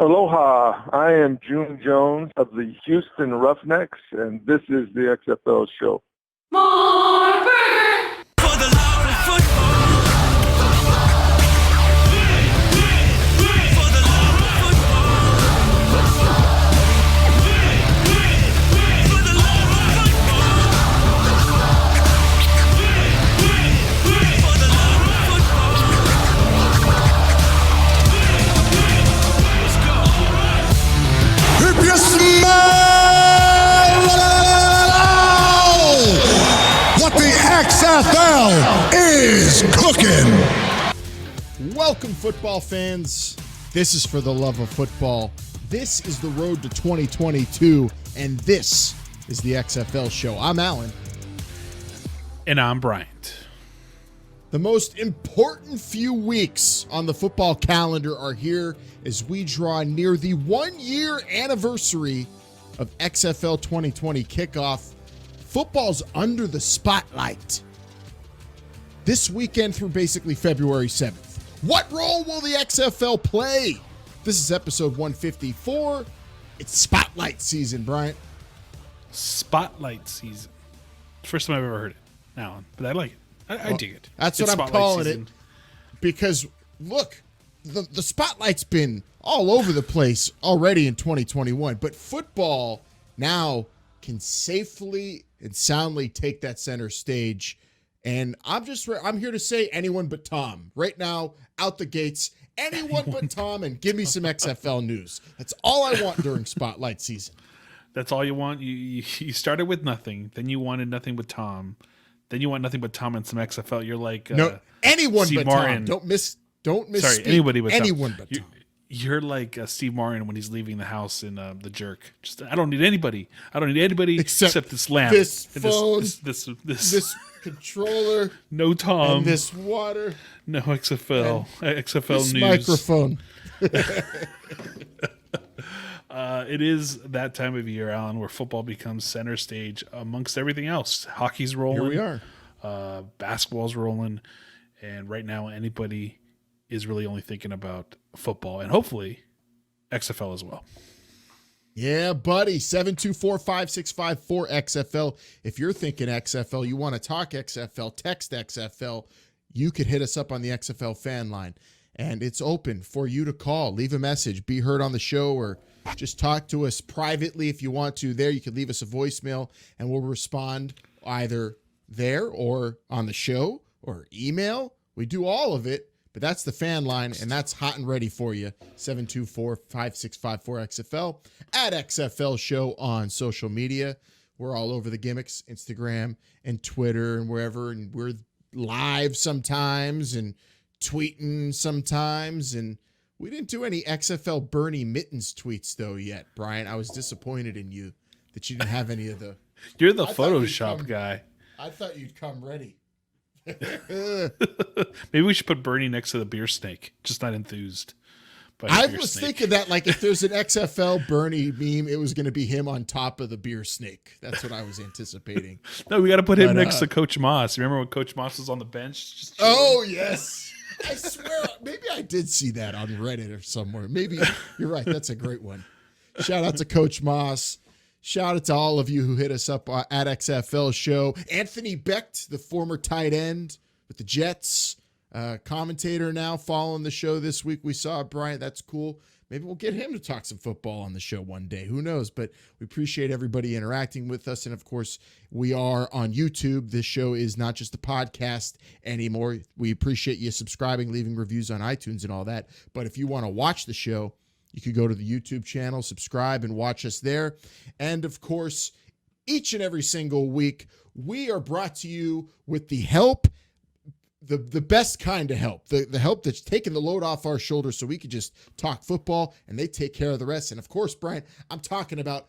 Aloha, I am June Jones of the Houston Roughnecks, and this is the XFL show. More burger! For the love of football! For the love of football! For the love of football! For the love of football! Let's go! If you smell what the XFL is cooking. Welcome, football fans. This is For the Love of Football. This is the road to 2022, and this is the XFL show. I'm Alan. And I'm Bryant. The most important few weeks on the football calendar are here as we draw near the 1-year anniversary of XFL 2020 kickoff. Football's under the spotlight this weekend through basically February 7th. What role will the XFL play? This is episode 154. It's spotlight season, Bryant. Spotlight season. First time I've ever heard it, Alan, but I like it. I dig it. That's It's what I'm spotlight calling season. it. Because, look, the spotlight's been all over the place already in 2021, but football now can safely and soundly take that center stage. And I'm here to say anyone but Tom. Right now, out the gates, anyone but Tom, and give me some XFL news. That's all I want during spotlight season. That's all you want. You started with nothing, then you wanted nothing but Tom. Then you want nothing but Tom and some XFL. You're like anyone Steve but Martin. Tom. Don't miss. Sorry, anybody but anyone Tom. but Tom. You're like Steve Martin when he's leaving the house in The Jerk. Just I don't need anybody. I don't need anybody except this lamp, this and phone, this controller, no Tom, and this water, no XFL, XFL this news, microphone. It is that time of year, Alan, where football becomes center stage amongst everything else. Hockey's rolling. Here we are. Basketball's rolling. And right now, anybody is really only thinking about football and hopefully XFL as well. Yeah, buddy. 724-565-4XFL. If you're thinking XFL, you want to talk XFL, text XFL, you could hit us up on the XFL Fan Line. And it's open for you to call, leave a message, be heard on the show, or just talk to us privately if you want to. There, you can leave us a voicemail, and we'll respond either there or on the show or email. We do all of it, but that's the fan line, and that's hot and ready for you. 724-565-4XFL, at XFL Show on social media. We're all over the gimmicks, Instagram and Twitter and wherever, and we're live sometimes and tweeting sometimes, and we didn't do any XFL Bernie Mittens tweets though yet, Brian. I was disappointed in you that you didn't have any of the. You're the Photoshop guy. I thought you'd come ready. Maybe we should put Bernie next to the beer snake. Just not enthused. I was thinking that, like, if there's an XFL Bernie meme, it was going to be him on top of the beer snake. That's what I was anticipating. No, we got to put him next to Coach Moss. Remember when Coach Moss was on the bench? Oh, yes. I swear, maybe I did see that on Reddit or somewhere. Maybe you're right. That's a great one. Shout out to Coach Moss. Shout out to all of you who hit us up at XFL Show. Anthony Becht, the former tight end with the Jets, commentator now following the show this week. We saw Brian. That's cool. Maybe we'll get him to talk some football on the show one day. Who knows? But we appreciate everybody interacting with us. And, of course, we are on YouTube. This show is not just a podcast anymore. We appreciate you subscribing, leaving reviews on iTunes and all that. But if you want to watch the show, you could go to the YouTube channel, subscribe, and watch us there. And, of course, each and every single week, we are brought to you with the help, the best kind of help, the help that's taking the load off our shoulders so we could just talk football, and they take care of the rest. And, of course, Brian, I'm talking about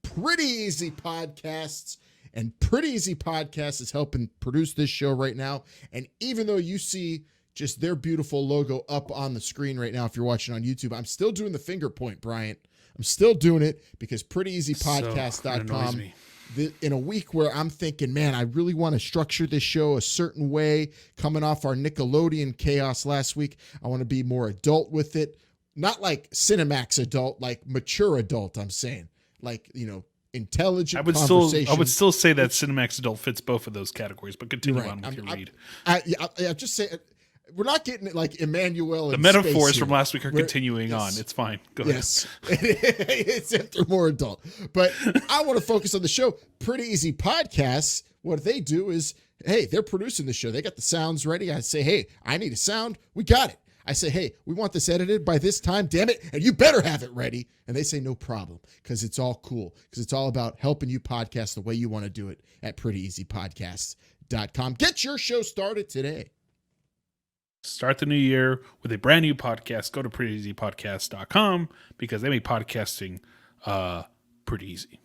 Pretty Easy Podcasts, and Pretty Easy Podcasts is helping produce this show right now. And even though you see just their beautiful logo up on the screen right now if you're watching on YouTube, I'm still doing the finger point, Bryant. I'm still doing it because prettyeasypodcast.com. In a week where I'm thinking, man, I really want to structure this show a certain way, coming off our Nickelodeon chaos last week, I want to be more adult with it. not like Cinemax adult, like mature adult. I'm saying, like, intelligent. I would still say that Cinemax adult fits both of those categories. But continue on with your read. I just say we're not getting it like Emmanuel. The metaphors from last week are continuing on. It's fine. Go ahead. Yes, they're more adult. But I want to focus on the show. Pretty Easy Podcasts. What they do is, hey, they're producing the show. They got the sounds ready. I say, hey, I need a sound. We got it. I say, hey, we want this edited by this time, damn it, and you better have it ready. And they say, no problem, because it's all cool, because it's all about helping you podcast the way you want to do it at prettyeasypodcasts.com. Get your show started today. Start the new year with a brand new podcast. Go to prettyeasypodcasts.com because they make podcasting pretty easy.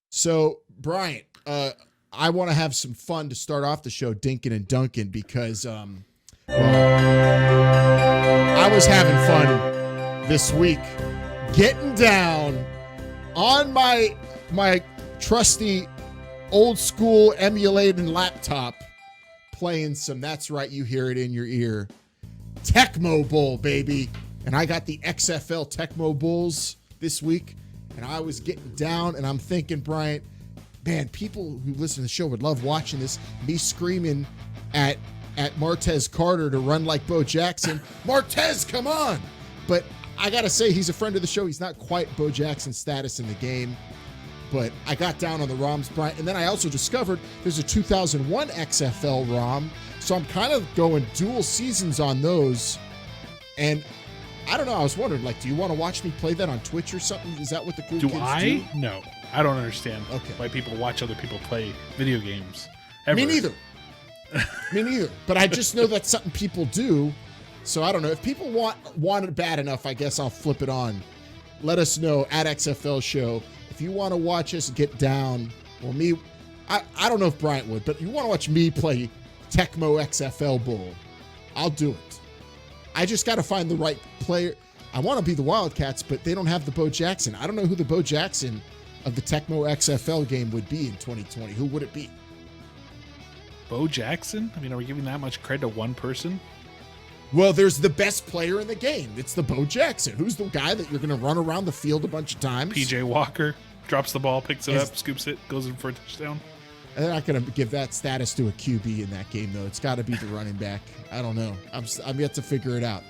So, Bryant, I want to have some fun to start off the show, Dinkin' and Duncan, because I was having fun this week getting down on my trusty old school emulating laptop, playing some, that's right, you hear it in your ear, Tecmo Bowl, baby. And I got the XFL Tecmo Bowls this week, and I was getting down, and I'm thinking, Bryant, man, people who listen to the show would love watching this, me screaming at Martez Carter to run like Bo Jackson. Martez, come on! But I got to say, he's a friend of the show. He's not quite Bo Jackson status in the game. But I got down on the ROMs, Brian. And then I also discovered there's a 2001 XFL ROM. So I'm kind of going dual seasons on those. And I don't know. I was wondering, like, do you want to watch me play that on Twitch or something? Is that what the cool kids do? No. I don't understand why people watch other people play video games. Ever. Me neither. Me neither. But I just know that's something people do. So I don't know. If people want it bad enough, I guess I'll flip it on. Let us know at XFL Show. If you want to watch us get down, or me, I don't know if Bryant would, but you want to watch me play Tecmo XFL Bowl, I'll do it. I just got to find the right player. I want to be the Wildcats, but they don't have the Bo Jackson. I don't know who the Bo Jackson of the Tecmo XFL game would be in 2020. Who would it be? Bo Jackson? I mean, are we giving that much credit to one person? Well, there's the best player in the game. It's the Bo Jackson. Who's the guy that you're going to run around the field a bunch of times? PJ Walker drops the ball, picks it up, scoops it, goes in for a touchdown. They're not going to give that status to a QB in that game, though. It's got to be the running back. I don't know. I'm yet to figure it out.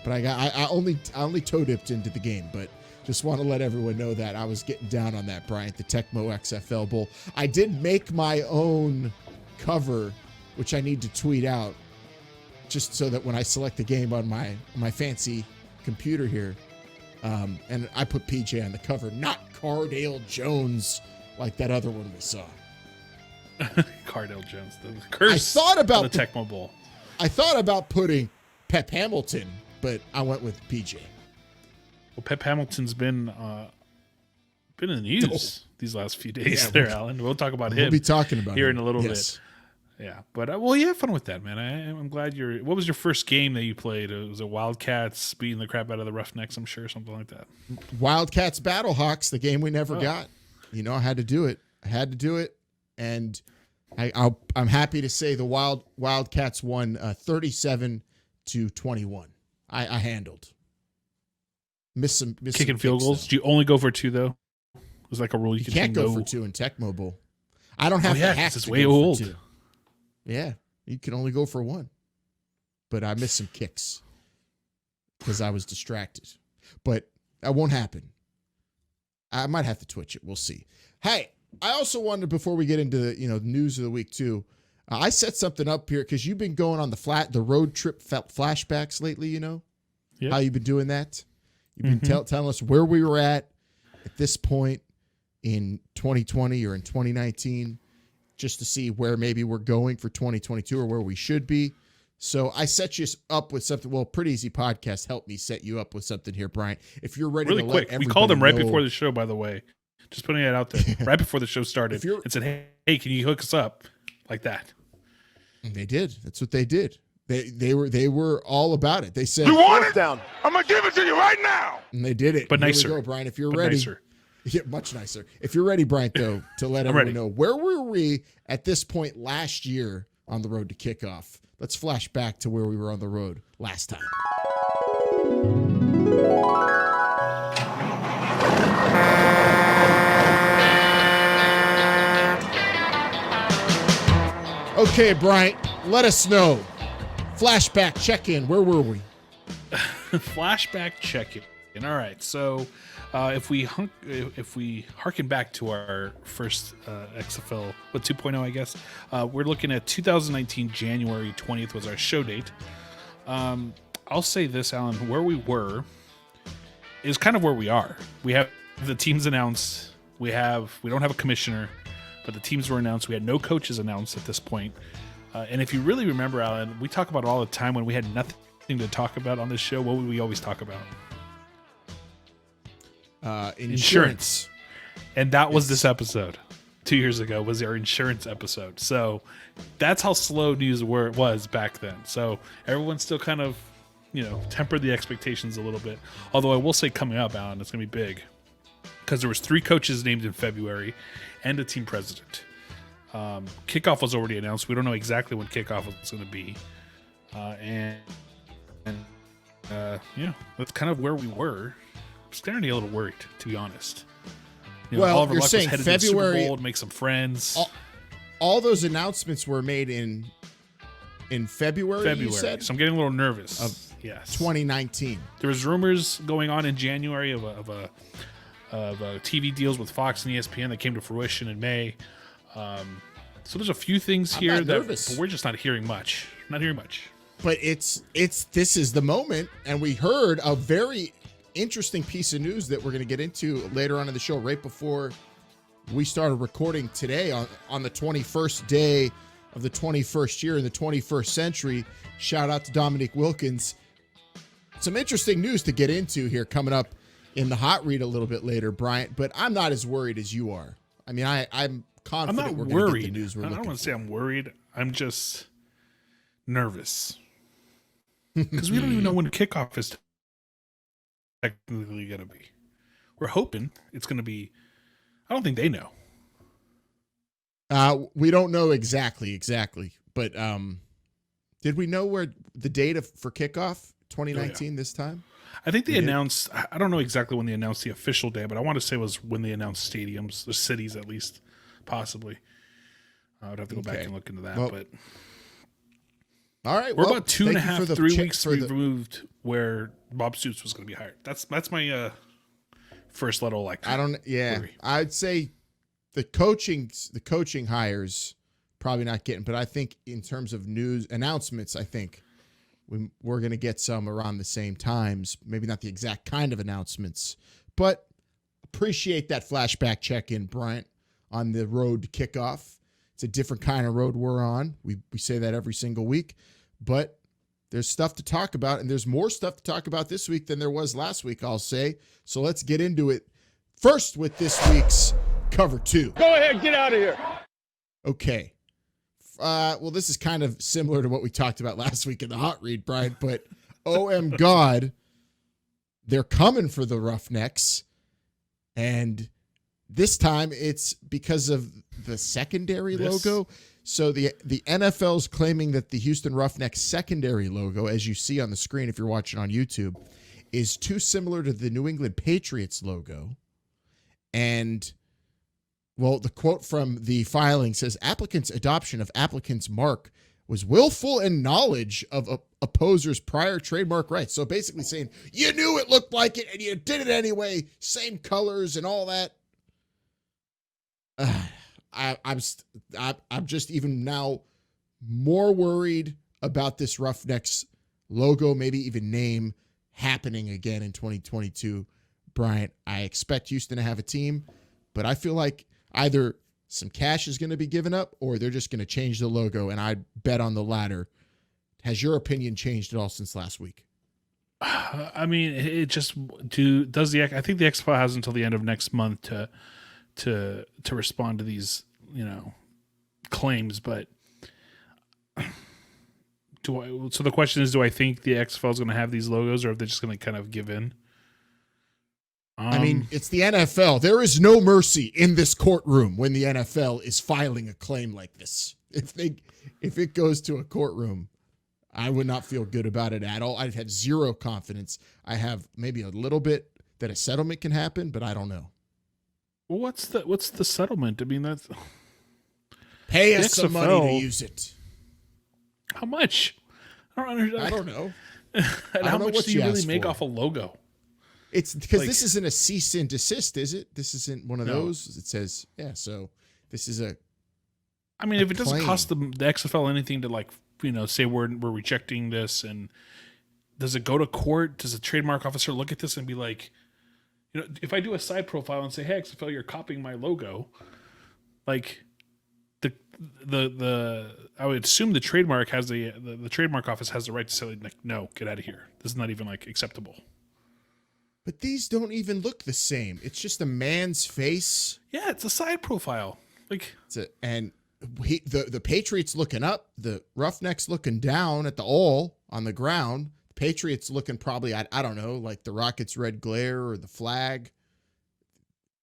But I only toe dipped into the game, but just want to let everyone know that I was getting down on that, Bryant, the Tecmo XFL Bowl. I did make my own cover, which I need to tweet out, just so that when I select the game on my fancy computer here, and I put PJ on the cover, not Cardale Jones like that other one we saw. Cardale Jones, the curse. I thought about the Tecmo Bowl. I thought about putting Pep Hamilton, but I went with PJ. Well, Pep Hamilton's been in the news these last few days, Alan. We'll talk about him. We'll be talking about here him in a little bit. Yeah, but you had fun with that, man. I'm glad you're. What was your first game that you played? Was it Wildcats beating the crap out of the Roughnecks? I'm sure, something like that. Wildcats Battlehawks, the game we never got. I had to do it. And I'm happy to say the Wildcats won 37-21. I handled. Missed some kicking field goals. Do you only go for two though? Was like a rule you can't go for two in Tecmo Bowl. I don't have to hack. It's way old. For two. Yeah, you can only go for one. But I missed some kicks because I was distracted. But that won't happen. I might have to twitch it. We'll see. Hey, I also wondered before we get into the news of the week too. I set something up here because you've been going on the road trip flashbacks lately. Yep. How you've been doing that? You've been telling us where we were at this point in 2020 or in 2019, just to see where maybe we're going for 2022 or where we should be. So I set you up with something. Well, Pretty Easy Podcast helped me set you up with something here, Brian. If you're ready, really quick, we called him right before the show. By the way, just putting it out there, right before the show started, and said, "Hey, can you hook us up?" Like that. And they did. That's what they did. They were all about it. They said, "You want it down? I'm gonna give it to you right now." And they did it. But nicer, go, Brian. If you're ready, yeah, much nicer. If you're ready, Brian, though, to let everyone know where were we at this point last year on the road to kickoff. Let's flash back to where we were on the road last time. Okay, Bryant, let us know. Flashback check-in. Where were we? Flashback check-in. All right, so if we harken back to our first XFL 2.0, I guess, we're looking at 2019 January 20th was our show date. I'll say this, Alan, where we were is kind of where we are. We have the teams announced. We don't have a commissioner, but the teams were announced. We had no coaches announced at this point. And if you really remember, Alan, we talk about it all the time when we had nothing to talk about on this show. What would we always talk about? Insurance. And that was this episode 2 years ago, was our insurance episode. So that's how slow news was back then. So everyone's still kind of, tempered the expectations a little bit. Although I will say coming up, Alan, it's going to be big. Because there was 3 coaches named in February and a team president. Kickoff was already announced. We don't know exactly when kickoff was going to be. That's kind of where we were. I'm starting to get a little worried, to be honest. You're saying February, to the Super Bowl to make some friends. All those announcements were made in February, you said? So I'm getting a little nervous. Yes. 2019. There was rumors going on in January of TV deals with Fox and ESPN that came to fruition in May. So there's a few things here but we're just not hearing much. Not hearing much. But this is the moment, and we heard a very interesting piece of news that we're going to get into later on in the show, right before we started recording today on the 21st day of the 21st year in the 21st century. Shout out to Dominique Wilkins. Some interesting news to get into here coming up in the hot read a little bit later, Bryant, but I'm not as worried as you are. I mean, I'm confident I'm not we're worried. going to get the news we're looking for. I don't want to say I'm worried. I'm just nervous. Because we don't even know when kickoff is technically going to be. We're hoping it's going to be. I don't think they know. We don't know exactly, but did we know where the date for kickoff 2019 this time? I think they announced. I don't know exactly when they announced the official day, but I want to say it was when they announced stadiums, the cities at least, possibly. I would have to go back and look into that, but. All right, we're about 2.5, 3 weeks removed where Bob Stoops was going to be hired. That's my first little worry. I'd say the coaching hires probably not getting, but I think in terms of news announcements, I think we're going to get some around the same times. Maybe not the exact kind of announcements, but appreciate that flashback check-in, Bryant, on the road to kickoff. It's a different kind of road we're on. We say that every single week, but there's stuff to talk about, and there's more stuff to talk about this week than there was last week, I'll say. So let's get into it. First with this week's Cover 2. Go ahead, get out of here. Okay. Well, this is kind of similar to what we talked about last week in the hot read, Brian, but OM God, they're coming for the Roughnecks, and this time it's because of the secondary logo. So the NFL's claiming that the Houston Roughnecks secondary logo, as you see on the screen if you're watching on YouTube, is too similar to the New England Patriots logo. And, well, the quote from the filing says, applicant's adoption of applicant's mark was willful in knowledge of opposer's prior trademark rights. So basically saying, you knew it looked like it and you did it anyway, same colors and all that. I'm just even now more worried about this Roughnecks logo, maybe even name happening again in 2022. Bryant, I expect Houston to have a team, but I feel like either some cash is going to be given up or they're just going to change the logo, and I bet on the latter. Has your opinion changed at all since last week? I mean, it just I think the XFL has until the end of next month to respond to these, claims, but so the question is, do I think the XFL is going to have these logos, or are they just going to kind of give in? I mean, it's the NFL. There is no mercy in this courtroom when the NFL is filing a claim like this. If it goes to a courtroom, I would not feel good about it at all. I'd have zero confidence. I have maybe a little bit that a settlement can happen, but I don't know. Well, what's the settlement? I mean, that's Pay the us some money to use it. how much? I don't understand. I don't know. And don't how know much what do you you really asked make for. off a logo? It's because Like- this isn't a cease and desist, is it? This isn't one of No. those. It says, so this is a I mean, if it doesn't claim. cost the XFL anything to like, say we're rejecting this, and does it go to court? Does a trademark officer look at this and be like, if I do a side profile and say, hey, XFL, you're copying my logo, like I would assume the trademark has the trademark office has the right to say like, no, get out of here. This is not even like acceptable. But these don't even look the same. It's just a man's face. Yeah, it's a side profile. Like, The Patriots looking up, the Roughnecks looking down at the all on the ground. The Patriots looking probably at, I don't know, like the Rockets' red glare or the flag.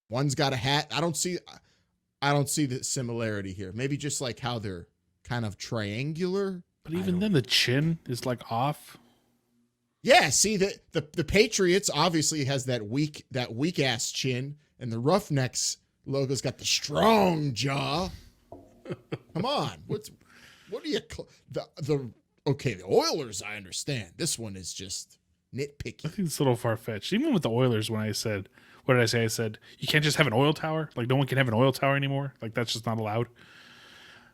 One's got a hat. I don't see the similarity here. Maybe just like how they're kind of triangular. but even then, the chin is like off. Yeah, see the Patriots obviously has that weak ass chin, and the Roughnecks logo's got the strong jaw. Come on, what do you the Oilers? I understand. This one is just I nitpicky. think it's a little far fetched. Even with the Oilers, when I said, what did I say? I said you can't just have an oil tower. Like no one can have an oil tower anymore. Like that's just not allowed.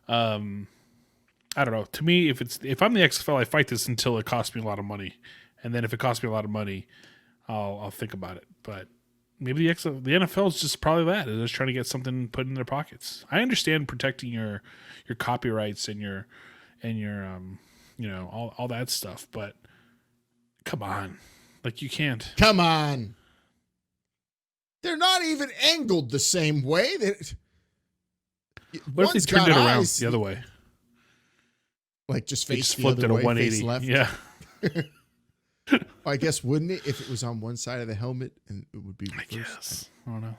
I don't know. To me, if I'm the XFL, I fight this until it costs me a lot of money, and then if it costs me a lot of money, I'll think about it. But maybe the NFL is just probably that. They're just trying to get something put in their pockets. I understand protecting your copyrights and your all that stuff, but come on, like you can't. Come on, they're not even angled the same way. What if they turned it around the other way? Like just They face just the flipped other it a way, face 180. left. Yeah, I guess wouldn't it if it was on one side of the helmet and it would be I reversed? guess. I don't know.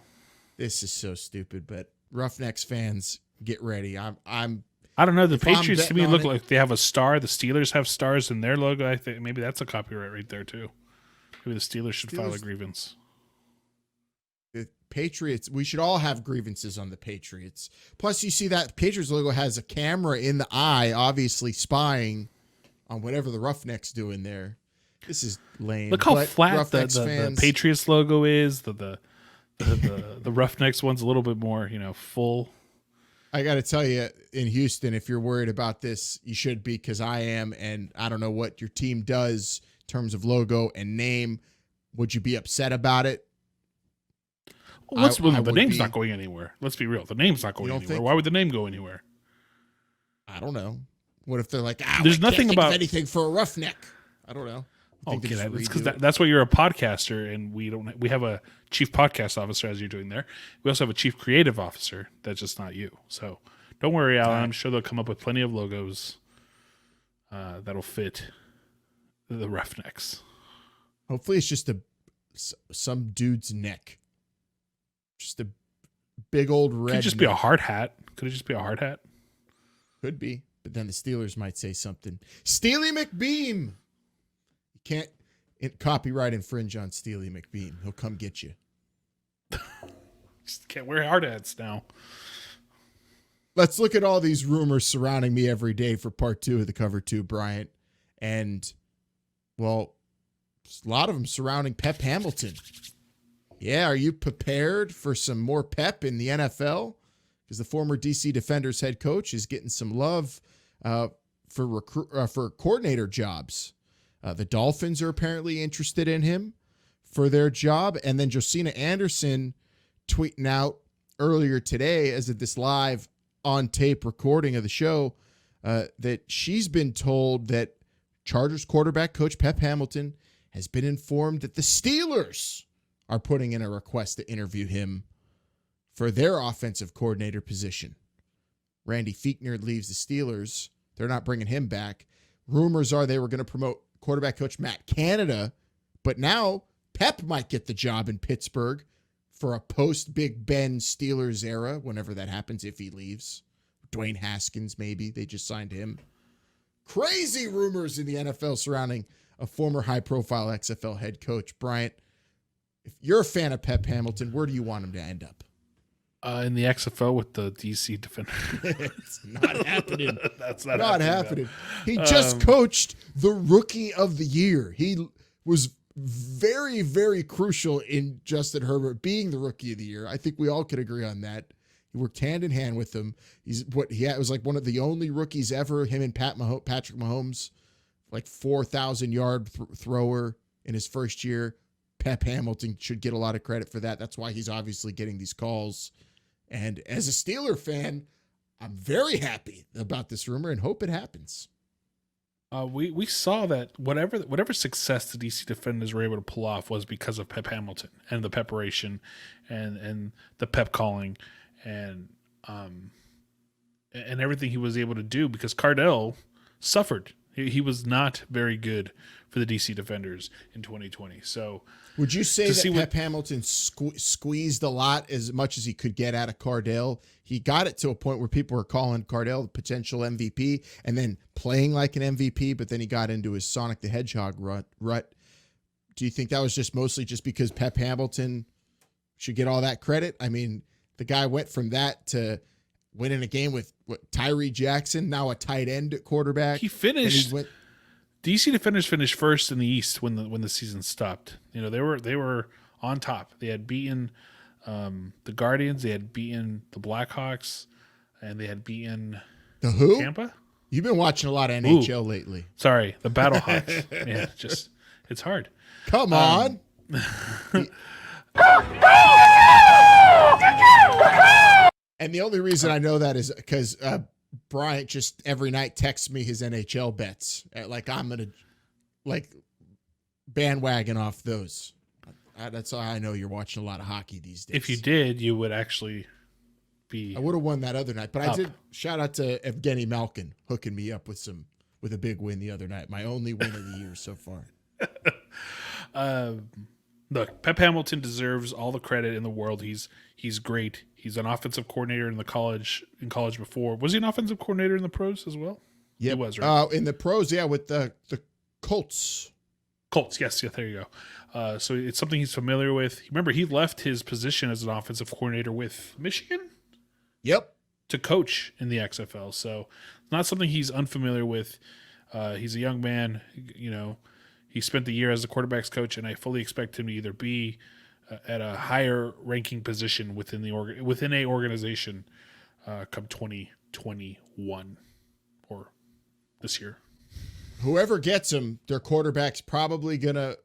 This is so stupid, but Roughnecks fans, get ready. I don't know. The If I'm Patriots to betting me on look it- like they have a star. The Steelers have stars in their logo. I think maybe that's a copyright right there too. Maybe the Steelers should file a Steelers- grievance. the Patriots, we should all have grievances on the Patriots. Plus, you see that Patriots logo has a camera in the eye, obviously spying on whatever the Roughnecks doing there. This is lame. Look how But flat the Roughnecks fans, Patriots logo is. The Roughnecks one's a little bit more, full. I got to tell you, in Houston, if you're worried about this, you should be, because I am, and I don't know what your team does in terms of logo and name. Would you be upset about it? Well, I the would name's be. not going anywhere. Let's be real. The name's not going don't anywhere. think- Why would the name go anywhere? I don't know. What if they're like, There's we nothing can't think of about- anything for a Roughneck? I don't know. I think they Okay, just that's because redo it. that's why you're a podcaster, and we have a chief podcast officer as you're doing there. We also have a chief creative officer. That's just not you. So don't worry, Alan. I'm sure they'll come up with plenty of logos that'll fit the Roughnecks. Hopefully, it's just some dude's neck. Just a big old red. Could just be a neck. hard hat. Could it just be a hard hat? Could be, but then the Steelers might say something. Steely McBeam. You can't copyright infringe on Steely McBeam. He'll come get you. Just can't wear hard hats now. Let's look at all these rumors surrounding me every day for part 2 of the cover 2, Bryant. And, well, a lot of them surrounding Pep Hamilton. Yeah, are you prepared for some more pep in the NFL? Because the former DC Defenders head coach is getting some love for coordinator jobs. The Dolphins are apparently interested in him for their job. And then Josina Anderson tweeting out earlier today, as of this live on tape recording of the show, that she's been told that Chargers quarterback coach Pep Hamilton has been informed that the Steelers are putting in a request to interview him for their offensive coordinator position. Randy Fichtner leaves the Steelers. They're not bringing him back. Rumors are they were going to promote quarterback coach Matt Canada, but now Pep might get the job in Pittsburgh for a post-Big Ben Steelers era, whenever that happens, if he leaves. Dwayne Haskins, maybe. They just signed him. crazy rumors in the NFL surrounding a former high-profile XFL head coach. Bryant, if you're a fan of Pep Hamilton, where do you want him to end up? In the XFL with the DC Defender. It's not happening. That's not happening. No. He just coached the Rookie of the Year. He was very, very crucial in Justin Herbert being the Rookie of the Year. I think we all could agree on that. He worked hand in hand with him. It was like one of the only rookies ever. Him and Patrick Mahomes, like 4,000-yard thrower in his first year. Pep Hamilton should get a lot of credit for that. That's why he's obviously getting these calls. And as a Steeler fan, I'm very happy about this rumor and hope it happens. We saw that whatever success the DC Defenders were able to pull off was because of Pep Hamilton and the preparation and the pep calling and everything he was able to do, because Cardell suffered. He was not very good for the DC Defenders in 2020. So would you say that Pep Hamilton squeezed a lot as much as he could get out of Cardell? He got it to a point where people were calling Cardell the potential MVP and then playing like an MVP, but then he got into his Sonic the Hedgehog rut. Do you think that was just mostly just because Pep Hamilton should get all that credit? I mean, the guy went from that to winning a game with Tyree Jackson, now a tight end at quarterback. He finished. DC Defenders finished first in the East when the season stopped. You know, they were on top. They had beaten the Guardians, they had beaten the Blackhawks, and they had beaten the who? Tampa. You've been watching a lot of NHL lately. Sorry, the Battlehawks. Man, it's hard. Come on. And the only reason I know that is because Bryant just every night texts me his NHL bets. Like I'm going to bandwagon off those. That's how I know you're watching a lot of hockey these days. If you did, you would actually be. I would have won that other night, but I did. Shout out to Evgeny Malkin hooking me up with a big win the other night. My only win of the year so far. Look, Pep Hamilton deserves all the credit in the world. He's great. He's an offensive coordinator in college before. Was he an offensive coordinator in the pros as well? Yeah, he was, right? In the pros, yeah, with the Colts. Colts, yes, there you go. So it's something he's familiar with. Remember, he left his position as an offensive coordinator with Michigan. Yep. To coach in the XFL, so not something he's unfamiliar with. He's a young man, you know. He spent the year as the quarterback's coach, and I fully expect him to either be at a higher ranking position within a organization come 2021 or this year. Whoever gets him, their quarterback's probably going to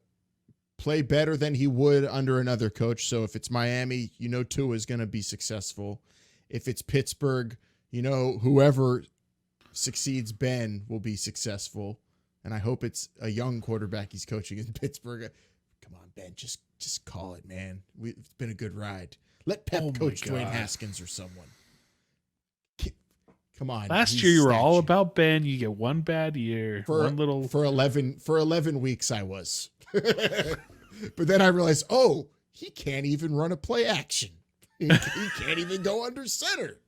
play better than he would under another coach. So if it's Miami, you know Tua is going to be successful. If it's Pittsburgh, you know whoever succeeds Ben will be successful. And I hope it's a young quarterback he's coaching in Pittsburgh. Come on, Ben, just call it, man. It's been a good ride. Let Pep coach Dwayne Haskins or someone. Come on. Last year you were all about Ben. You get one bad year, for 11 weeks I was. But then I realized, he can't even run a play action. He can't even go under center.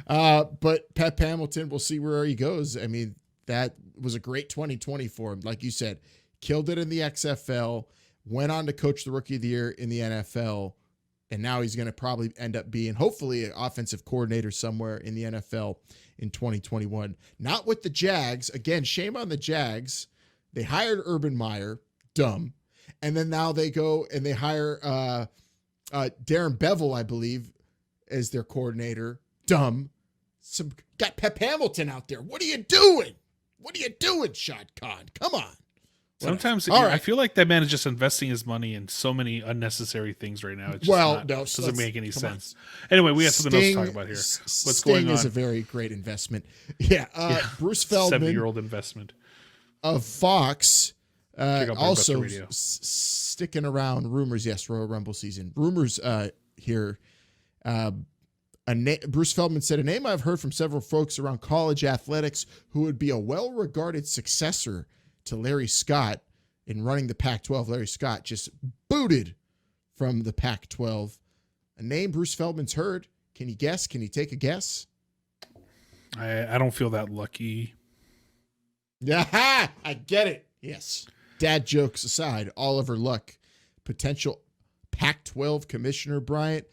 But Pep Hamilton, we'll see where he goes. I mean, that was a great 2020 for him. Like you said, killed it in the XFL, went on to coach the Rookie of the Year in the NFL, and now he's going to probably end up being, hopefully, an offensive coordinator somewhere in the NFL in 2021. Not with the Jags. Again, shame on the Jags. They hired Urban Meyer. Dumb. And then now they go and they hire Darren Bevel, I believe, as their coordinator. Dumb. Got Pep Hamilton out there. What are you doing? What are you doing, Shad Khan? Come on. Sometimes I feel like that man is just investing his money in so many unnecessary things right now. It just doesn't make any sense. Anyway, we have something else to talk about here. What's going on? Is a very great investment. Yeah. Bruce Feldman. 7-year-old investment. Of Fox. Also sticking around rumors. Yes, Royal Rumble season. Rumors here. Bruce Feldman said, a name I've heard from several folks around college athletics who would be a well-regarded successor to Larry Scott in running the Pac-12. Larry Scott just booted from the Pac-12. A name Bruce Feldman's heard. Can you guess? Can you take a guess? I don't feel that lucky. Yeah, I get it. Yes. Dad jokes aside, Oliver Luck, potential Pac-12 commissioner, Bryant.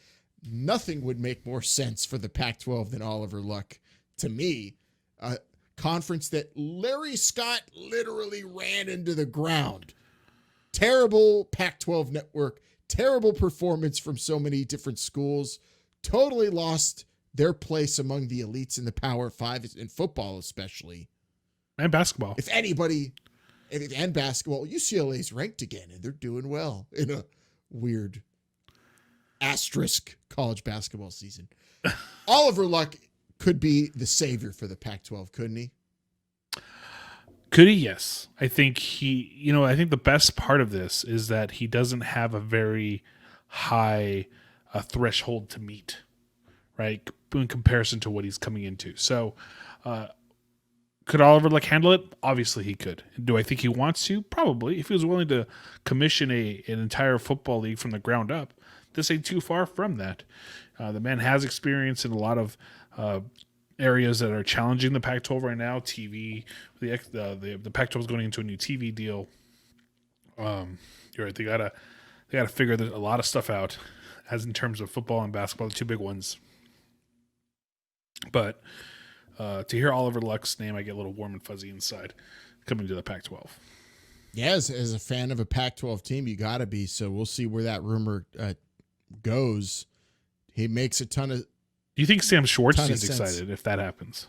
Nothing would make more sense for the Pac-12 than Oliver Luck. To me, a conference that Larry Scott literally ran into the ground. Terrible Pac-12 network, terrible performance from so many different schools, totally lost their place among the elites in the Power Five, in football especially. And basketball. If anybody, and basketball, UCLA's ranked again, and they're doing well in a weird asterisk college basketball season. Oliver Luck could be the savior for the Pac-12, couldn't he? Could he? Yes. I think I think the best part of this is that he doesn't have a very high threshold to meet, right? In comparison to what he's coming into. So, could Oliver Luck handle it? Obviously he could. Do I think he wants to? Probably. If he was willing to commission an entire football league from the ground up, this ain't too far from that. The man has experience in a lot of areas that are challenging the Pac-12 right now. TV, the Pac-12 is going into a new TV deal. You're right. They gotta figure a lot of stuff out, as in terms of football and basketball, the two big ones. But to hear Oliver Luck's name, I get a little warm and fuzzy inside coming to the Pac-12. Yeah, as a fan of a Pac-12 team, you got to be. So we'll see where that rumor goes. He makes a ton of. Do you think Sam Schwartz is excited if that happens?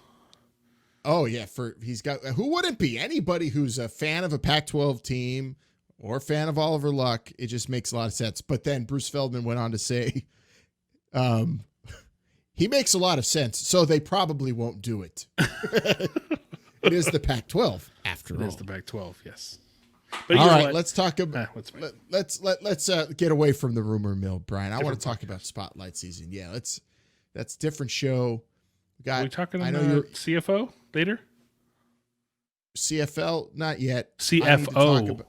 Oh yeah, who wouldn't be? Anybody who's a fan of a Pac-12 team or a fan of Oliver Luck, it just makes a lot of sense. But then Bruce Feldman went on to say, he makes a lot of sense, so they probably won't do it. It is the Pac-12 after all. It is the Pac-12, yes. But all right, let's talk about. let's get away from the rumor mill, Brian. I want to talk about Spotlight season. Yeah, that's a different show. Are we talking I know about you're CFO later? CFL, not yet. CFO.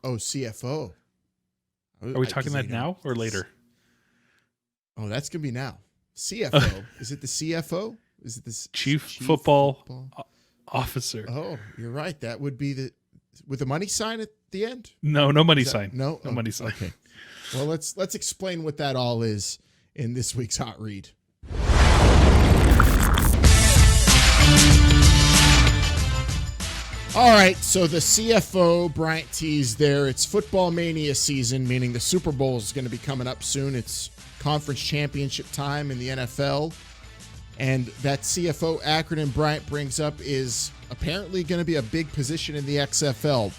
CFO. Are we talking that now or later? Oh, that's gonna be now. CFO. Is it the CFO? Is it the Chief Football Officer? Oh, you're right. That would be with the money sign at the end? No money sign. No money sign. Okay. Well, let's explain what that all is in this week's Hot Read. All right, so the CFO, Bryant teased there. It's football mania season, meaning the Super Bowl is going to be coming up soon. It's conference championship time in the NFL. And that CFO acronym Bryant brings up is apparently going to be a big position in the XFL.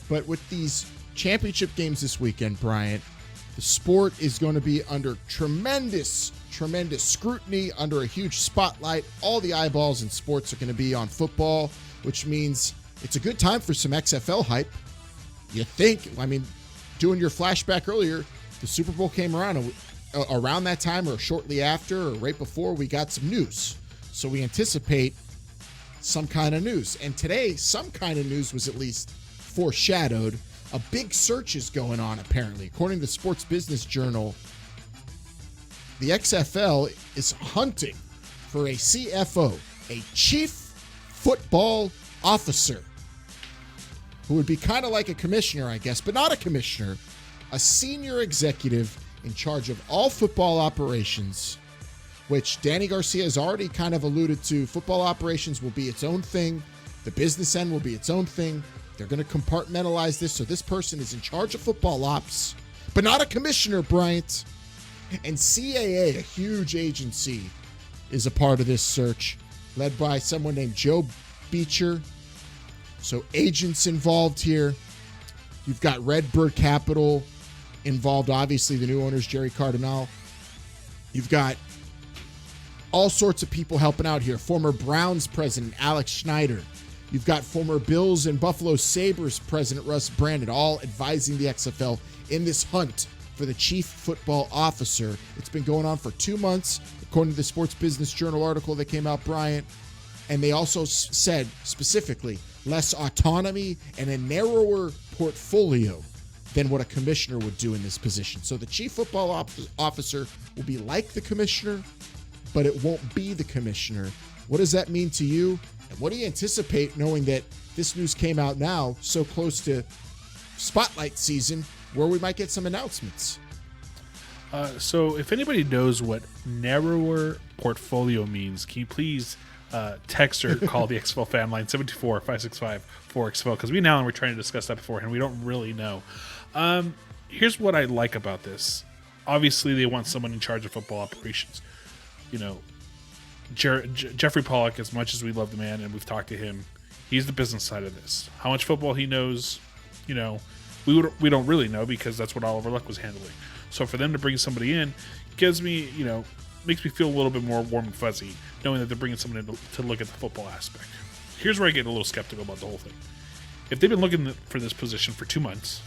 But with these championship games this weekend, Bryant, the sport is going to be under tremendous scrutiny, under a huge spotlight. All the eyeballs in sports are going to be on football, which means it's a good time for some XFL hype. You think, doing your flashback earlier, the Super Bowl came around that time or shortly after or right before we got some news. So we anticipate some kind of news. And today, some kind of news was at least foreshadowed. A big search is going on, apparently. According to the Sports Business Journal, the XFL is hunting for a CFO, a Chief Football Officer, who would be kind of like a commissioner, I guess, but not a commissioner, a senior executive in charge of all football operations, which Danny Garcia has already kind of alluded to. Football operations will be its own thing. The business end will be its own thing. They're going to compartmentalize this, so this person is in charge of football ops, but not a commissioner, Bryant. And CAA, a huge agency, is a part of this search, led by someone named Joe Beecher. So agents involved here. You've got Redbird Capital involved, obviously the new owners, Jerry Cardinal. You've got all sorts of people helping out here. Former Browns president Alex Schneider. You've got former Bills and Buffalo Sabres president Russ Brandon, all advising the XFL in this hunt for the chief football officer. It's been going on for 2 months, according to the Sports Business Journal article that came out, Bryant. And they also said specifically less autonomy and a narrower portfolio than what a commissioner would do in this position. So the chief football officer will be like the commissioner, but it won't be the commissioner. What does that mean to you? And what do you anticipate knowing that this news came out now, so close to Spotlight season, where we might get some announcements? So if anybody knows what narrower portfolio means, can you please text or call the XFL Fan Line 724-565-4XFL, because we now and we're trying to discuss that beforehand. We don't really know. Here's what I like about this. Obviously, they want someone in charge of football operations. You know, Jeffrey Pollock, as much as we love the man and we've talked to him, he's the business side of this. How much football he knows, you know, we don't really know, because that's what Oliver Luck was handling. So for them to bring somebody in gives me, you know, makes me feel a little bit more warm and fuzzy, knowing that they're bringing someone in to look at the football aspect. Here's where I get a little skeptical about the whole thing. If they've been looking for this position for 2 months,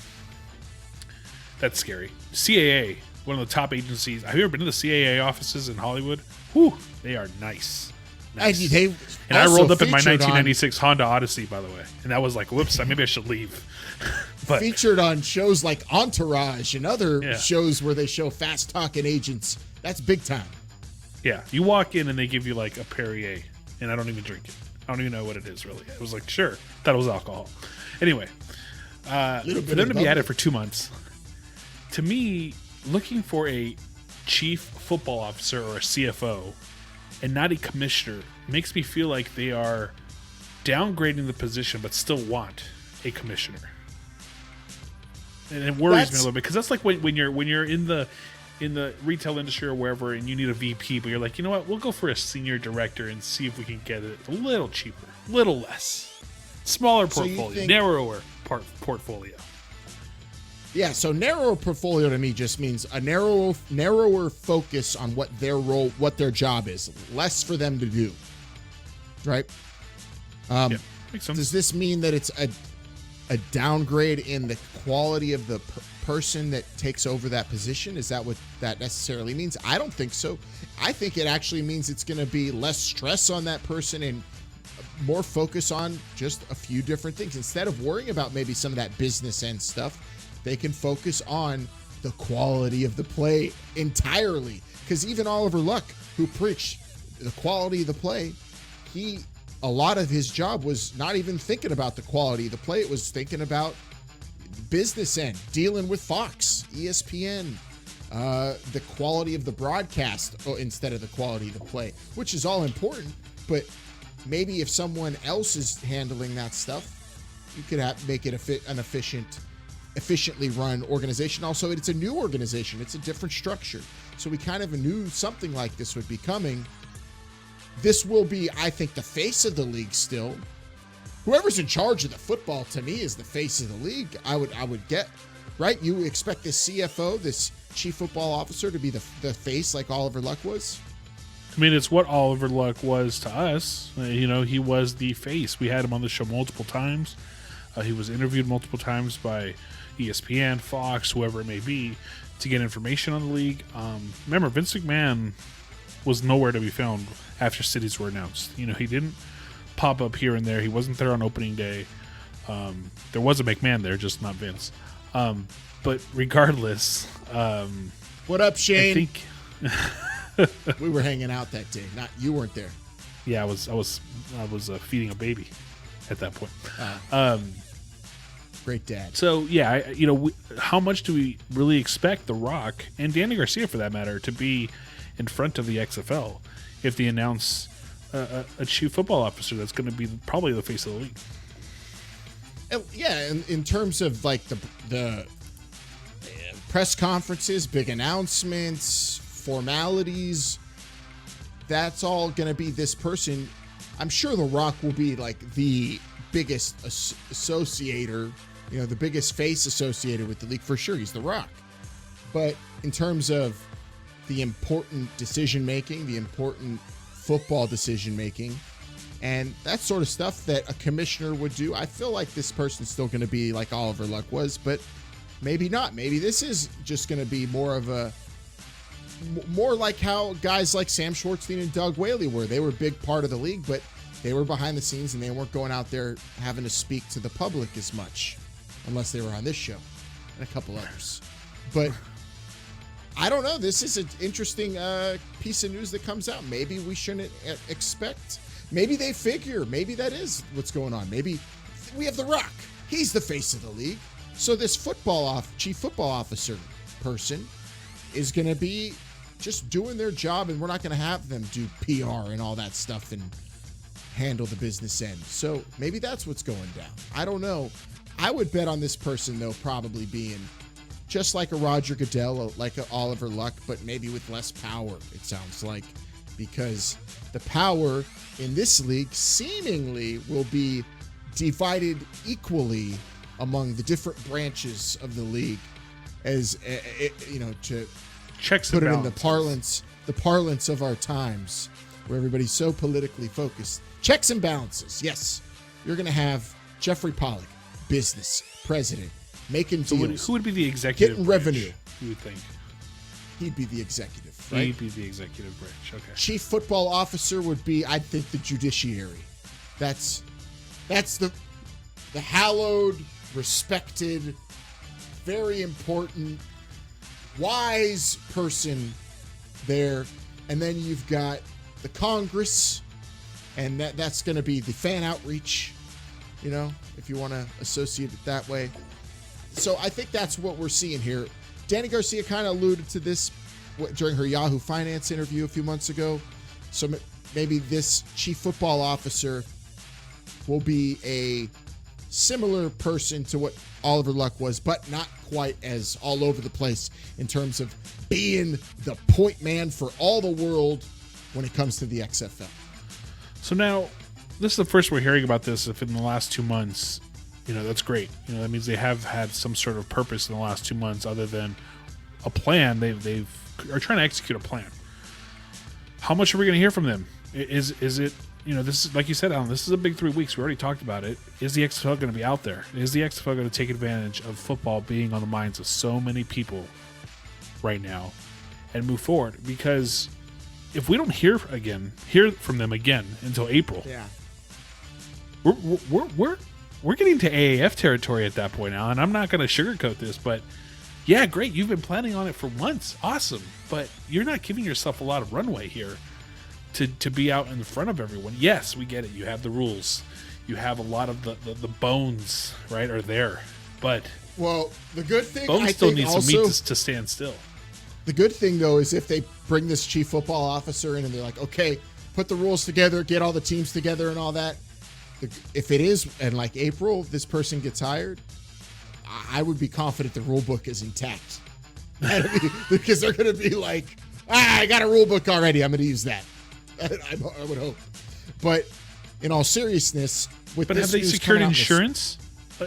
that's scary. CAA, one of the top agencies. Have you ever been to the CAA offices in Hollywood? Whew, they are nice. Nice. And I rolled up in my 1996 Honda Odyssey, by the way. And that was like, whoops, maybe I should leave. But featured on shows like Entourage and other shows where they show fast-talking agents. That's big time. Yeah, you walk in and they give you like a Perrier, and I don't even drink it. I don't even know what it is, really. It was like, sure, thought it was alcohol. Anyway, for them to be at it for 2 months, to me, looking for a chief football officer or a CFO and not a commissioner makes me feel like they are downgrading the position but still want a commissioner. And it worries me a little bit, because that's like when you're in the retail industry or wherever and you need a VP, but you're like, you know what, we'll go for a senior director and see if we can get it a little cheaper, a little less, smaller portfolio, narrower portfolio. Yeah, so narrower portfolio to me just means a narrower focus on what their role, what their job is, less for them to do, right? Yeah, makes sense. Does this mean that it's a downgrade in the quality of the person that takes over that position? Is that what that necessarily means? I don't think so. I think it actually means it's going to be less stress on that person and more focus on just a few different things. Instead of worrying about maybe some of that business end stuff, they can focus on the quality of the play entirely. Because even Oliver Luck, who preached the quality of the play, a lot of his job was not even thinking about the quality of the play. It was thinking about business end, dealing with Fox, ESPN, the quality of the broadcast instead of the quality of the play, which is all important. But maybe if someone else is handling that stuff, you could make it an efficiently run organization. Also, it's a new organization. It's a different structure. So we kind of knew something like this would be coming. This will be, I think, the face of the league still. Whoever's in charge of the football, to me, is the face of the league. I would get, right? You expect the CFO, this chief football officer, to be the face like Oliver Luck was? I mean, it's what Oliver Luck was to us. He was the face. We had him on the show multiple times. He was interviewed multiple times by ESPN, Fox, whoever it may be, to get information on the league. Remember, Vince McMahon was nowhere to be found after cities were announced. He didn't pop up here and there. He wasn't there on opening day. There was a McMahon there, just not Vince. But regardless, what up, Shane? I think we were hanging out that day. You weren't there. Yeah, I was feeding a baby at that point. Great dad. So yeah, how much do we really expect The Rock and Danny Garcia, for that matter, to be in front of the XFL if they announce a chief football officer that's going to be probably the face of the league? Yeah, in terms of like the press conferences, big announcements, formalities, that's all going to be this person. I'm sure The Rock will be like the biggest associator, the biggest face associated with the league for sure. He's The Rock. But in terms of the important decision making, the important football decision making, and that sort of stuff that a commissioner would do, I feel like this person's still going to be like Oliver Luck was, but maybe not. Maybe this is just going to be more like how guys like Sam Schwartzstein and Doug Whaley were. They were a big part of the league, but they were behind the scenes and they weren't going out there having to speak to the public as much, unless they were on this show and a couple others. But I don't know. This is an interesting piece of news that comes out. Maybe we shouldn't expect maybe they figure, maybe that is what's going on. Maybe we have The Rock. He's the face of the league. So this chief football officer person is going to be just doing their job, and we're not going to have them do PR and all that stuff and handle the business end. So maybe that's what's going down. I don't know. I would bet on this person, though, probably being just like a Roger Goodell, like a Oliver Luck, but maybe with less power, it sounds like, because the power in this league seemingly will be divided equally among the different branches of the league, as to Checks put and it in balances. the parlance of our times, where everybody's so politically focused. Checks and balances. Yes, you're going to have Jeffrey Pollock, business president, making deals. Who would be the executive getting branch, revenue? You would think. He'd be the executive, right? He'd be the executive branch. Okay. Chief football officer would be, I think, the judiciary. That's the hallowed, respected, very important, wise person there. And then you've got the Congress, and that's going to be the fan outreach, if you want to associate it that way. So I think that's what we're seeing here. Danny Garcia kind of alluded to this during her Yahoo Finance interview a few months ago. So maybe this chief football officer will be a similar person to what Oliver Luck was, but not quite as all over the place in terms of being the point man for all the world when it comes to the XFL. So now, this is the first we're hearing about this. If in the last 2 months, that's great. That means they have had some sort of purpose in the last 2 months, other than a plan. They are trying to execute a plan. How much are we going to hear from them? Is it? This is, like you said, Alan, this is a big 3 weeks. We already talked about it. Is the XFL going to be out there? Is the XFL going to take advantage of football being on the minds of so many people right now and move forward? Because if we don't hear from them again until April, we're getting to AAF territory at that point, Alan. I'm not going to sugarcoat this, but yeah, great. You've been planning on it for months. Awesome. But you're not giving yourself a lot of runway here to be out in front of everyone. Yes, we get it. You have the rules. You have a lot of the bones, right, are there. But the good thing, bones I still think need also, some meat to stand still. The good thing, though, is if they bring this chief football officer in and they're like, okay, put the rules together, get all the teams together and all that. If it is, and like April, this person gets hired, I would be confident the rule book is intact. Because they're going to be like, I got a rule book already. I'm going to use that. I would hope. But in all seriousness, but have they secured insurance?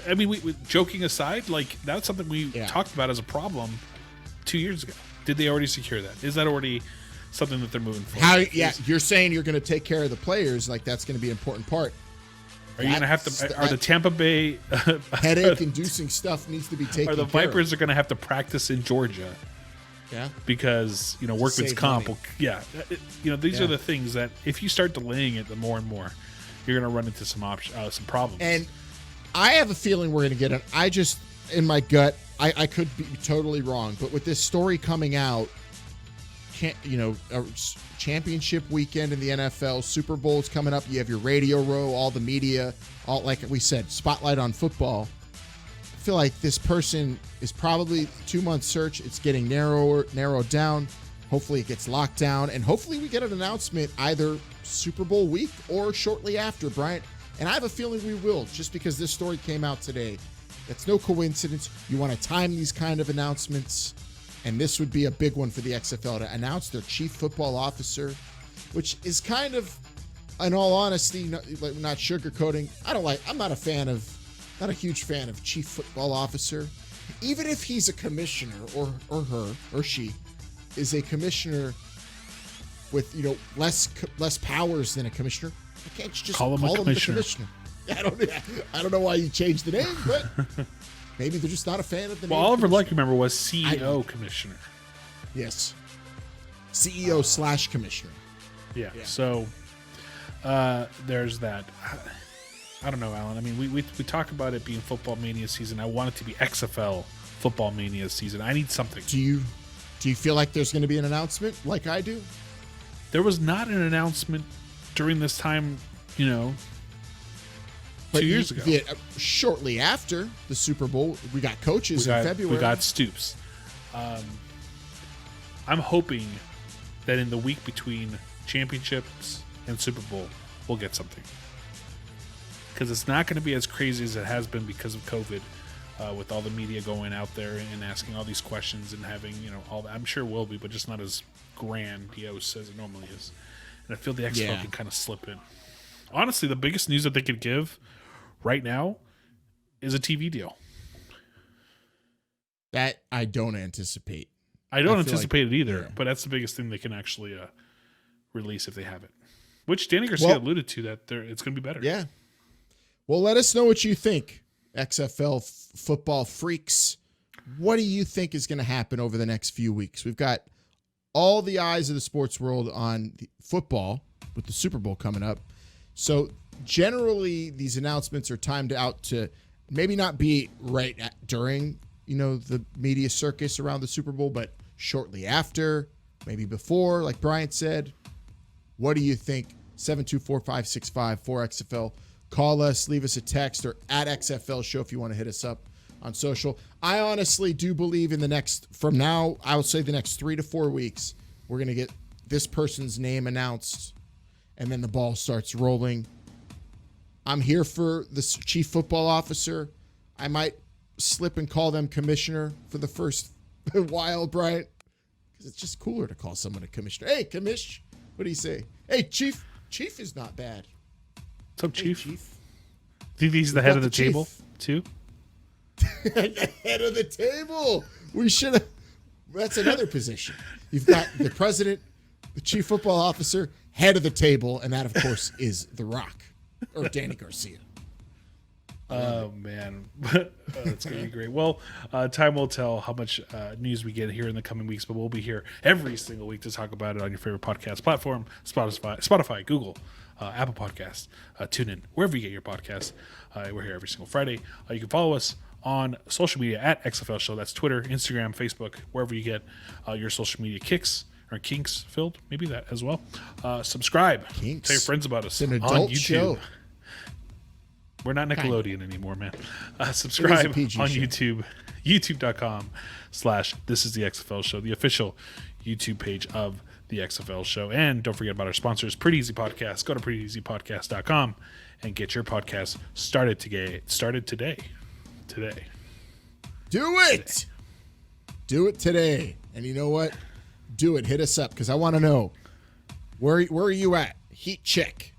I mean, joking aside, like that's something we talked about as a problem 2 years ago. Did they already secure that? Is that already something that they're moving forward? You're saying you're going to take care of the players. Like that's going to be an important part. Are you going to have to? Are the Tampa Bay headache-inducing stuff needs to be taken care of? Are the Vipers are going to have to practice in Georgia? Yeah, because workman's comp. These are the things that if you start delaying it, the more and more you're going to run into some problems. And I have a feeling we're going to get it. I just, in my gut, I could be totally wrong, but with this story coming out, a championship weekend in the NFL, Super Bowl's coming up. You have your radio row, all the media, all like we said, spotlight on football. I feel like this person is probably 2 month search. It's getting narrowed down. Hopefully it gets locked down, and hopefully we get an announcement either Super Bowl week or shortly after, Bryant. And I have a feeling we will, just because this story came out today. That's no coincidence. You want to time these kind of announcements, and this would be a big one for the XFL to announce their chief football officer, which is kind of, in all honesty, not sugarcoating. I'm not a huge fan of chief football officer. Even if he's a commissioner or her or she is a commissioner with, less powers than a commissioner, I can't just call him the commissioner. I don't know why you changed the name, but maybe they're just not a fan of the name. Well, Oliver Luck, remember, was CEO commissioner. Yes. CEO / commissioner. Yeah. So there's that. I don't know, Alan. I mean, we talk about it being football mania season. I want it to be XFL football mania season. I need something. Do you feel like there's going to be an announcement like I do? There was not an announcement during this time you know, But 2 years ago. Shortly after the Super Bowl, we got coaches in February. We got Stoops. I'm hoping that in the week between championships and Super Bowl, we'll get something. Because it's not going to be as crazy as it has been because of COVID, with all the media going out there and asking all these questions and having, you know, all that. I'm sure it will be, but just not as grandiose as it normally is. And I feel the XFL can kind of slip in. Honestly, the biggest news that they could give right now is a TV deal. That I don't anticipate. I don't anticipate it either, but that's the biggest thing they can actually release if they have it. Which Danny Garcia alluded to, that it's going to be better. Yeah. Well, let us know what you think, XFL football freaks. What do you think is going to happen over the next few weeks? We've got all the eyes of the sports world on football with the Super Bowl coming up. So generally, these announcements are timed out to maybe not be during, you know, the media circus around the Super Bowl, but shortly after, maybe before, like Bryant said. What do you think? 724-565-4XFL. Call us, leave us a text, or at XFL Show if you want to hit us up on social. I honestly do believe in the next 3 to 4 weeks, we're going to get this person's name announced, and then the ball starts rolling. I'm here for the chief football officer. I might slip and call them commissioner for the first while, Bryant, because it's just cooler to call someone a commissioner. Hey, commish. What do you say? Hey, chief. Chief is not bad. What's up, Chief? Hey, Chief. Think he's the head of the table, too? Head of the table. We should have. That's another position. You've got the president, the chief football officer, head of the table, and that, of course, is The Rock or Danny Garcia. Oh, man. That's going to be great. Well, time will tell how much news we get here in the coming weeks, but we'll be here every single week to talk about it on your favorite podcast platform, Spotify, Google, Apple Podcasts, TuneIn, wherever you get your podcasts. We're here every single Friday. You can follow us on social media at XFL Show. That's Twitter, Instagram, Facebook, wherever you get your social media kicks or kinks filled. Maybe that as well. Subscribe. Kinks. Tell your friends about us. It's an on adult YouTube. show. We're not Nickelodeon anymore, man. Subscribe on YouTube, youtube.com/This is the XFL Show, the official YouTube page of the XFL Show. And don't forget about our sponsors, Pretty Easy Podcast. Go to prettyeasypodcast.com and get your podcast started today. Today. Do it. Do it today. And you know what? Do it. Hit us up, because I want to know, where are you at? Heat check.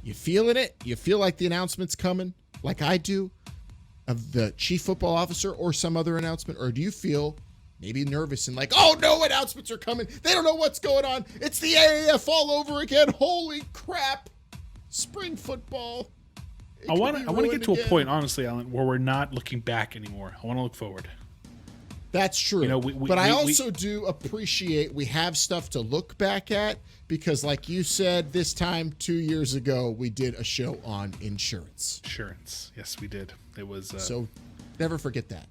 You feeling it? You feel like the announcement's coming, like I do, of the chief football officer or some other announcement? Or do you feel maybe nervous and like, oh no, announcements are coming. They don't know what's going on. It's the AAF all over again. Holy crap. Spring football. I want to get to a point, honestly, Alan, where we're not looking back anymore. I want to look forward. That's true. You know, but I also do appreciate we have stuff to look back at, because like you said, this time 2 years ago, we did a show on insurance. Yes, we did. It was so never forget that.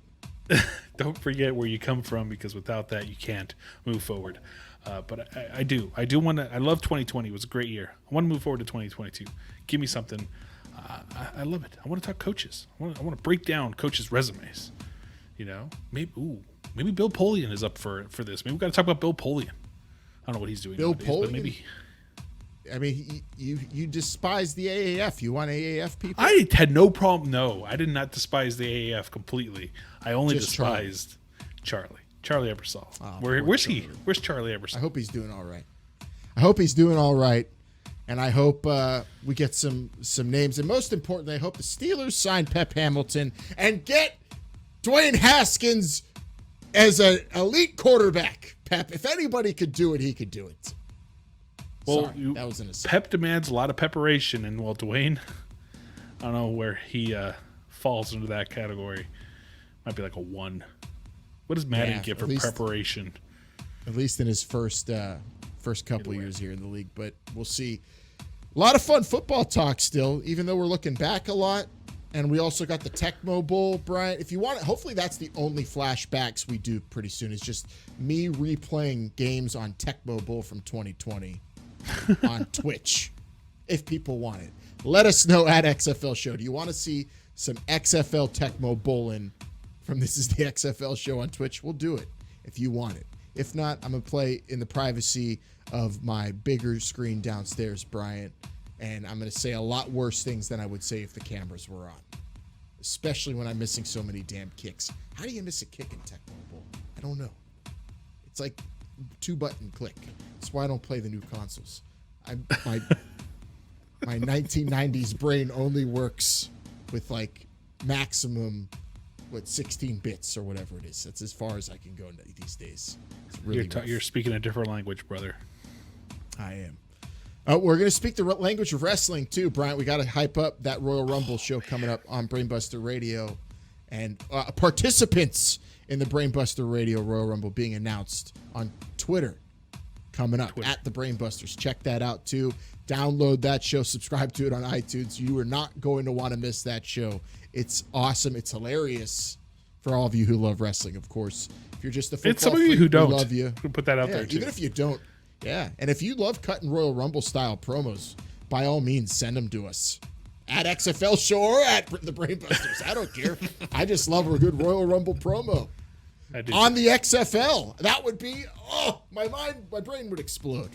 Don't forget where you come from, because without that, you can't move forward. But I do want to. I love 2020. It was a great year. I want to move forward to 2022. Give me something. I love it. I want to talk coaches. I want to break down coaches' resumes. You know, maybe Bill Polian is up for this. Maybe we got to talk about Bill Polian. I don't know what he's doing. Bill nowadays, Polian. But maybe. I mean, you despise the AAF. You want AAF people? I had no problem. No, I did not despise the AAF completely. I only despised Charlie Ebersol. Oh, Where's he? Where's Charlie Ebersol? I hope he's doing all right. And I hope we get some names. And most importantly, I hope the Steelers sign Pep Hamilton and get Dwayne Haskins as an elite quarterback. Pep, if anybody could do it, he could do it. Well, Sorry, that was an aside. Pep demands a lot of preparation, and Dwayne, I don't know where he falls into that category. Might be like a 1. What does Madden get for preparation? At least in his first couple years here in the league, but we'll see. A lot of fun football talk still, even though we're looking back a lot. And we also got the Tecmo Bowl, Brian. If you want it, hopefully that's the only flashbacks we do pretty soon. It's just me replaying games on Tecmo Bowl from 2020 on Twitch, if people want it. Let us know at XFL Show. Do you want to see some XFL Tecmo Bowling from This Is the XFL Show on Twitch? We'll do it if you want it. If not, I'm going to play in the privacy of my bigger screen downstairs, Bryant, and I'm going to say a lot worse things than I would say if the cameras were on, especially when I'm missing so many damn kicks. How do you miss a kick in Tecmo Bowl? I don't know. It's like 2-button click. That's why I don't play the new consoles. My 1990s brain only works with like maximum 16 bits or whatever it is. That's as far as I can go these days. It's really You're speaking a different language, brother. I am. We're going to speak the language of wrestling too, Bryant. We got to hype up that Royal Rumble show coming up on Brainbuster Radio, and participants in the Brainbuster Radio Royal Rumble being announced on Twitter coming up at the Brainbusters. Check that out too. Download that show, subscribe to it on iTunes. You are not going to want to miss that show. It's awesome. It's hilarious for all of you who love wrestling, of course. If you're just a football It's some of you who freak, we don't. love you. We'll put that out Yeah, there too. even if you don't. Yeah. And if you love cutting Royal Rumble style promos, by all means, send them to us at XFL Show or at the Brainbusters. I don't care. I just love a good Royal Rumble promo on the XFL. That would be, my brain would explode.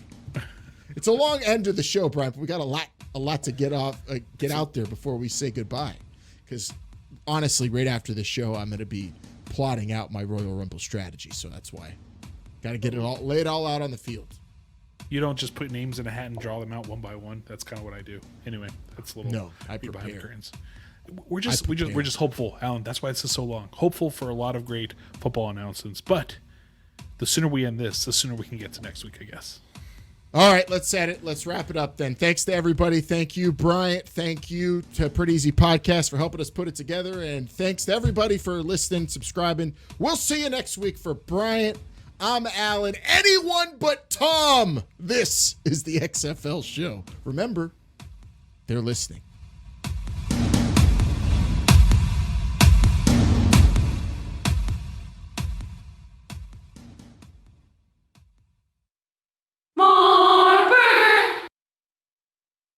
It's a long end to the show, Brian, but we got a lot to get out there before we say goodbye. Because honestly, right after the show, I'm going to be plotting out my Royal Rumble strategy. So that's why. Got to lay it all out on the field. You don't just put names in a hat and draw them out one by one. That's kind of what I do. Anyway, that's a little I behind the prepare. curtains. We're just hopeful, Alan. That's why it's so long. Hopeful for a lot of great football announcements. But the sooner we end this, the sooner we can get to next week, I guess. All right, let's set it. Let's wrap it up then. Thanks to everybody. Thank you, Bryant. Thank you to Pretty Easy Podcast for helping us put it together. And thanks to everybody for listening, subscribing. We'll see you next week. For Bryant, I'm Alan. Anyone but Tom. This is the XFL Show. Remember, they're listening.